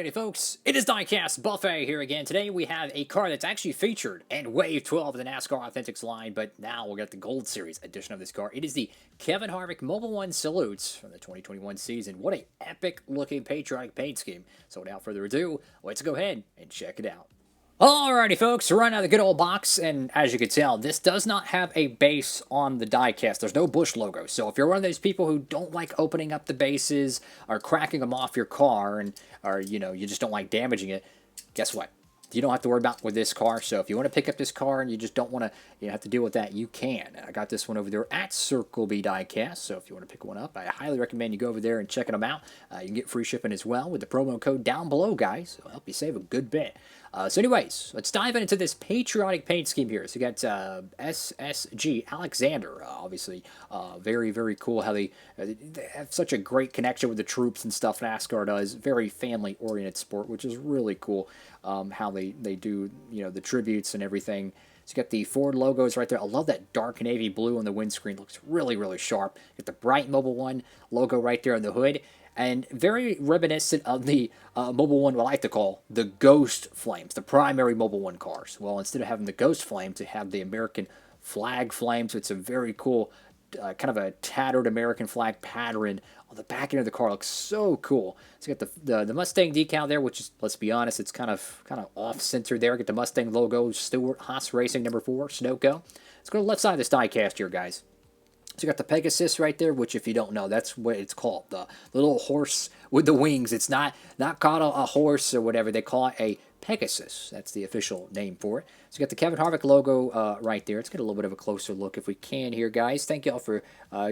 Alrighty folks, it is Diecastbuffet here again. Today we have a car that's actually featured in Wave 12 of the NASCAR Authentics line, but now we'll get the Gold Series edition of this car. It is the Kevin Harvick Mobil 1 Salutes from the 2021 season. What a epic looking patriotic paint scheme. So without further ado, let's go ahead and check it out. Alrighty folks, we're running out of the good old box, and as you can tell, this does not have a base on the diecast. There's no Bush logo, so if you're one of those people who don't like opening up the bases or cracking them off your car, or you just don't like damaging it, guess what? You don't have to worry about with this car. So if you want to pick up this car and you just don't want to have to deal with that, you can. I got this one over there at Circle B Diecast. So if you want to pick one up, I highly recommend you go over there and checking them out. You can get free shipping as well with the promo code down below, guys. It'll help you save a good bit. So anyways, let's dive into this patriotic paint scheme here. So you got SSG Alexander, obviously very, very cool how they have such a great connection with the troops and stuff NASCAR does. Very family-oriented sport, which is really cool how they do, the tributes and everything. So you got the Ford logos right there. I love that dark navy blue on the windscreen. Looks really, really sharp. You got the bright Mobil 1 logo right there on the hood. And very reminiscent of the Mobil 1, what I like to call the Ghost Flames, the primary Mobil 1 cars. Well, instead of having the Ghost Flames, they have the American flag flames. So it's a very cool, kind of a tattered American flag pattern on the back end of the car. Looks so cool. So you got the Mustang decal there, which is, let's be honest, it's kind of off-center there. Get the Mustang logo, Stewart Haas Racing #4, Sunoco. Let's go to the left side of this diecast here, guys. So you got the Pegasus right there, which if you don't know, that's what it's called. The little horse with the wings. It's not called a horse or whatever. They call it a Pegasus. That's the official name for it. So you got the Kevin Harvick logo right there. Let's get a little bit of a closer look if we can here, guys. Thank y'all for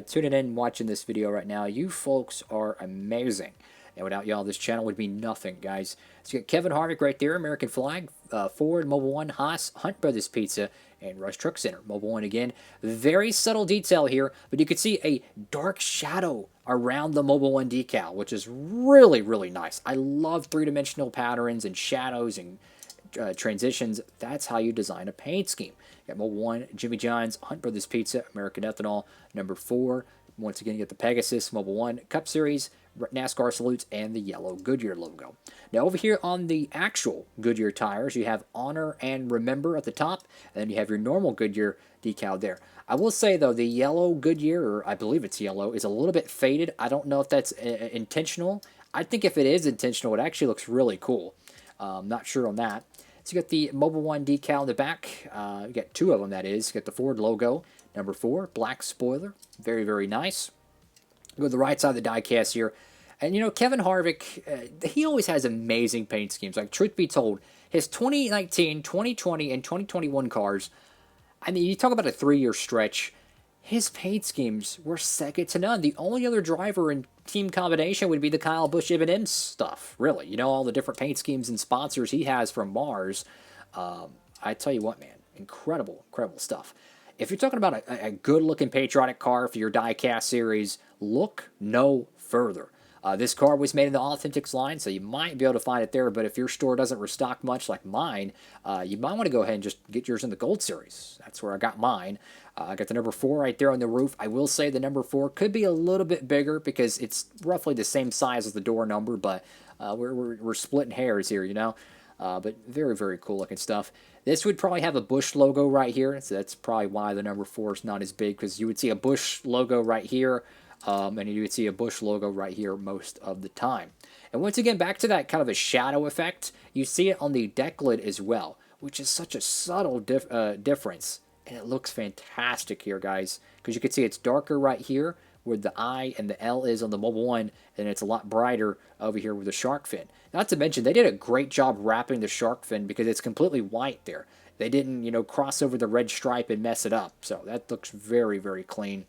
tuning in and watching this video right now. You folks are amazing. And without y'all, this channel would be nothing, guys. So you got Kevin Harvick right there, American flag, Ford, Mobil 1, Haas, Hunt Brothers Pizza, and Rush Truck Center. Mobil 1 again. Very subtle detail here, but you can see a dark shadow around the Mobil 1 decal, which is really, really nice. I love three-dimensional patterns and shadows and transitions. That's how you design a paint scheme. You got Mobil 1, Jimmy John's, Hunt Brothers Pizza, American Ethanol, #4. Once again, you get the Pegasus, Mobil 1, Cup Series, NASCAR Salutes, and the yellow Goodyear logo. Now, over here on the actual Goodyear tires, you have Honor and Remember at the top, and then you have your normal Goodyear decal there. I will say, though, the yellow Goodyear, or I believe it's yellow, is a little bit faded. I don't know if that's intentional. I think if it is intentional, it actually looks really cool. Not sure on that. So you got the Mobil 1 decal in the back. You got two of them, that is. You got the Ford logo, #4, black spoiler. Very, very nice. Go to the right side of the diecast here. And, Kevin Harvick, he always has amazing paint schemes. Like, truth be told, his 2019, 2020, and 2021 cars, I mean, you talk about a 3-year stretch, his paint schemes were second to none. The only other driver in team combination would be the Kyle Busch M&M stuff, really. All the different paint schemes and sponsors he has from Mars. I tell you what, man, incredible, incredible stuff. If you're talking about a good-looking patriotic car for your diecast series, look no further. This car was made in the Authentics line, so you might be able to find it there, but if your store doesn't restock much like mine, you might want to go ahead and just get yours in the Gold Series. That's where I got mine. I got the #4 right there on the roof. I will say the #4 could be a little bit bigger because it's roughly the same size as the door number, but we're splitting hairs here, but very, very cool looking stuff. This would probably have a Busch logo right here, so that's probably why the #4 is not as big, because you would see a Busch logo right here, and you would see a Busch logo right here most of the time. And once again, back to that kind of a shadow effect, you see it on the deck lid as well, which is such a subtle difference. And it looks fantastic here, guys, because you can see it's darker right here where the I and the L is on the Mobil 1, and it's a lot brighter over here with the shark fin. Not to mention, they did a great job wrapping the shark fin because it's completely white there. They didn't, cross over the red stripe and mess it up. So that looks very, very clean.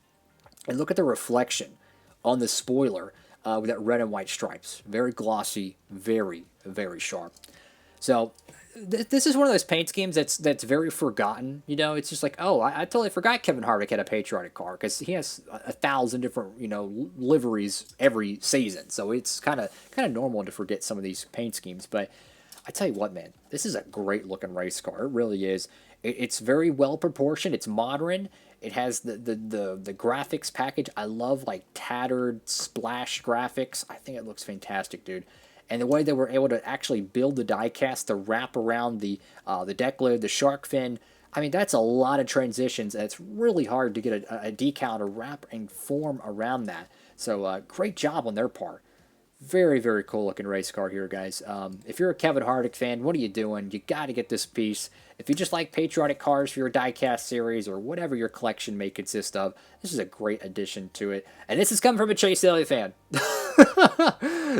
And look at the reflection on the spoiler with that red and white stripes. Very glossy, very, very sharp. So this is one of those paint schemes that's very forgotten. It's just like, oh, I totally forgot Kevin Harvick had a patriotic car because he has 1,000 different, liveries every season. So it's kind of normal to forget some of these paint schemes. But I tell you what, man, this is a great looking race car. It really is. It's very well proportioned. It's modern. It has the graphics package. I love like tattered splash graphics. I think it looks fantastic, dude. and the way they were able to actually build the diecast to wrap around the deck lid, the shark fin. I mean, that's a lot of transitions, and it's really hard to get a decal to wrap and form around that. So great job on their part. Very, very cool looking race car here, guys. If you're a Kevin Harvick fan, what are you doing? You got to get this piece. If you just like patriotic cars for your diecast series or whatever your collection may consist of, this is a great addition to it. And this is coming from a Chase Elliott fan.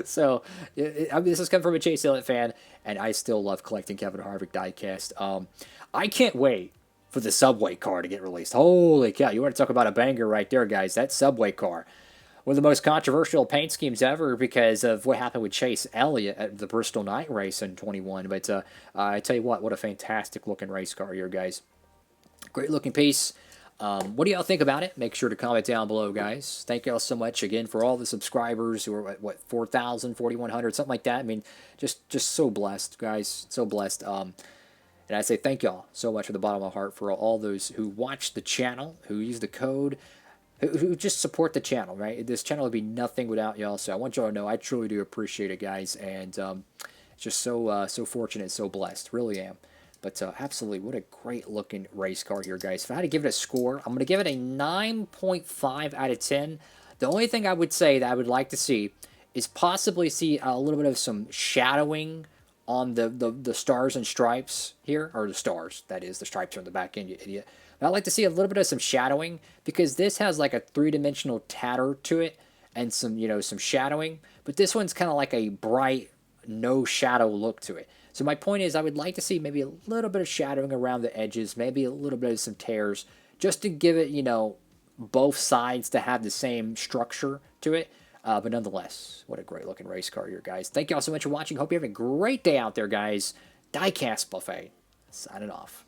So, I mean, this has come from a Chase Elliott fan, and I still love collecting Kevin Harvick diecast. I can't wait for the Subway car to get released. Holy cow, you want to talk about a banger right there, guys. That Subway car. One of the most controversial paint schemes ever because of what happened with Chase Elliott at the Bristol Night Race in 21. But I tell you what a fantastic looking race car here, guys. Great looking piece. What do y'all think about it? Make sure to comment down below, guys. Thank y'all so much again for all the subscribers who are at, what, 4,000, 4,100, something like that. I mean, just so blessed, guys. So blessed. And I say thank y'all so much from the bottom of my heart for all those who watch the channel, who use the code, who just support the channel, right? This channel would be nothing without y'all, so I want y'all to know I truly do appreciate it, guys, and just so fortunate, so blessed, really am. But absolutely, what a great looking race car here, guys. If I had to give it a score, I'm going to give it a 9.5 out of 10. The only thing I would say that I would like to see is possibly see a little bit of some shadowing on the stars and stripes here, or the stars, that is, the stripes are on the back end, you idiot. But I'd like to see a little bit of some shadowing, because this has like a three-dimensional tatter to it, and some, some shadowing, but this one's kind of like a bright, no shadow look to it. So my point is, I would like to see maybe a little bit of shadowing around the edges, maybe a little bit of some tears, just to give it, both sides to have the same structure to it. But nonetheless, what a great looking race car here, guys. Thank y'all so much for watching. Hope you have a great day out there, guys. Diecast Buffet, signing off.